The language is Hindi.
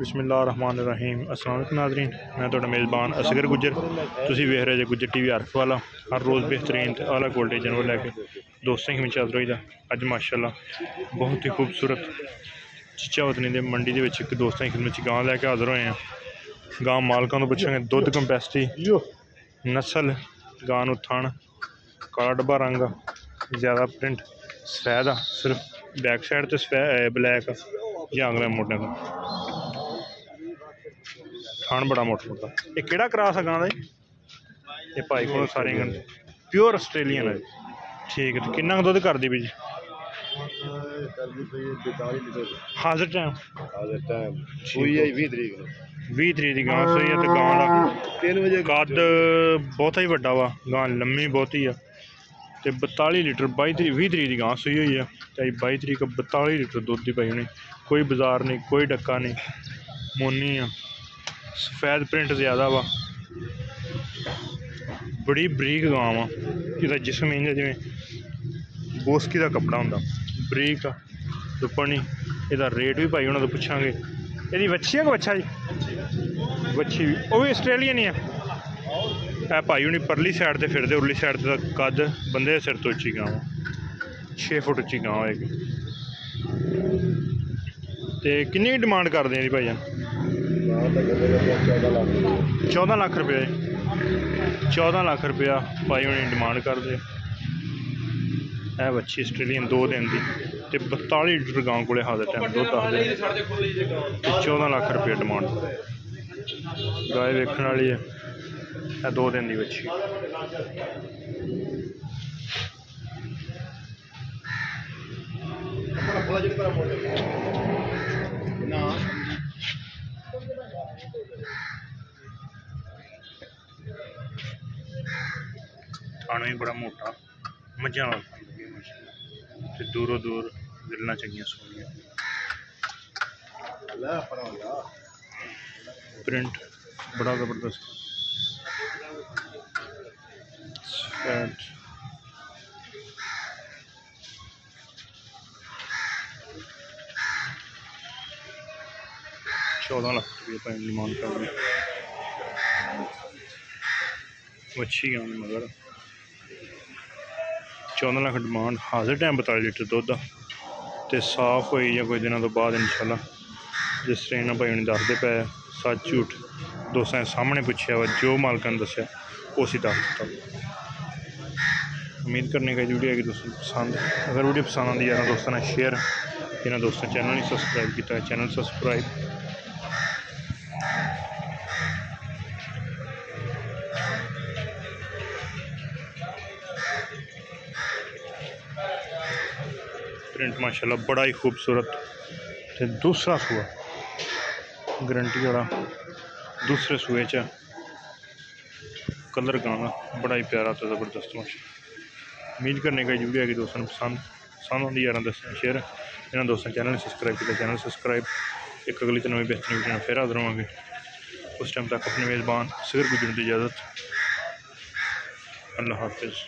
बिस्मिल्लाहिर्रहमानिर्रहीम। अस्सलाम वालेकुम नाज़रीन, मैं तुहाडा मेज़बान असगर गुज्जर। तुसीं वेख रहे जे गुज्जर टीवी आरिफवाला। हर रोज़ बेहतरीन ते आला क्वालिटी जानवर लैके दोस्तों की हाज़र होई दा। अज माशाअल्लाह बहुत ही खूबसूरत चिच्चा वतनी दे मंडी दे विच इक दोस्तां की खिदमत गां लैके हाज़र होए हैं। गां मालकां तो पुछांगे दुध कंपैसिटी, नस्ल, गां नूं थण, काला डब्बा रंग, ज़्यादा प्रिंट, सफेद आ सिर्फ बैक साइड तो ब्लैक या अगले मोटे का थान बड़ा मोटा मोटा। ये केड़ा क्रॉस है गां दा? ये भाई को सारी प्योर आस्ट्रेलियन है। ठीक है, तो किन्ना दुध कर दी भी जी? हाजिर टाइम 20 तरीक की गां सोई है। तो गां का 3 बजे कद बहुत ही वड्डा वा, गां लम्मी बहुत ही है। तो 42 लीटर 20 तरीक की गां सोई हुई है। तो 22 तरीक का 42 लीटर दुध की पाई होनी। कोई बाजार नहीं, कोई डक्का नहीं, मोनी आ, सफेद प्रिंट ज़्यादा वा, बड़ी बरीक गां वा। इसका जिसम इंज जिमें बोस्की का कपड़ा होंदा, बरीक आ दुपनी। इसका रेट भी भाई उन्होंने पुछांगे। यदि वच्छी है कि बच्चा जी? वच्छी भी, वो भी आस्ट्रेलियन ही है। भाई उन्हें परली साइड से फिरते, उरली साइड का कद बंदे सिर तो उच्ची गां 6 फुट उच्ची गां होएगी। तो किन्नी डिमांड करते हैं जी भाई? 14 लाख रुपया। 14 लाख रुपया भाई उन्हें डिमांड करते है। बच्ची आस्ट्रेलियन 2 दिन की। तो 42 लीटर गां को हाजिर टाइम दुध आखते। 14 लाख रुपया डिमांड। गाय वेखण वाली है, 2 दिन की बच्ची। खाना भी बड़ा मोटा, मझा दूरों दूर गिरना चाहिए सोनिया। प्रिंट बड़ा जबरदस्त। सफेद 14 लाख रुपये डिमांड कर रहे। अच्छी गां मगर 14 लाख डिमांड। हाजिर टाइम 42 लीटर दुध। तो साफ हो या कोई दिनों तो बाद इंशाल्लाह जिस तरह इन्होंने भाई उन्हें दसते पे सच झूठ दोस्तों के सामने पूछा वा, जो मालक ने दसिया उसी दस दिता। उम्मीद करने का वीडियो है कि दोस्तों पसंद। अगर वीडियो पसंद आती है दोस्तों ने शेयर, इन्होंने दोस्तों चैनल नहीं सबसक्राइब किया, चैनल सबसक्राइब। प्रिंट माशाल्लाह बड़ा ही खूबसूरत। तो दूसरा सूआ गारंटी वाला, दूसरे सूए च कलर गां बड़ा ही प्यारा तो ज़बरदस्त माशा। उम्मीद करने का वीडियो है कि दोस्तों पसंद आती यार दस शेयर। इन्होंने दोस्तों चैनल सबसक्राइब किया, चैनल सबसक्राइब। एक अगली तो नवी बेहतरीन वीडियो फिर हाजिर होवांगे। उस टाइम तक अपने मेज़बान असगर गुज्जर की इजाज़त। अल्लाह हाफिज़।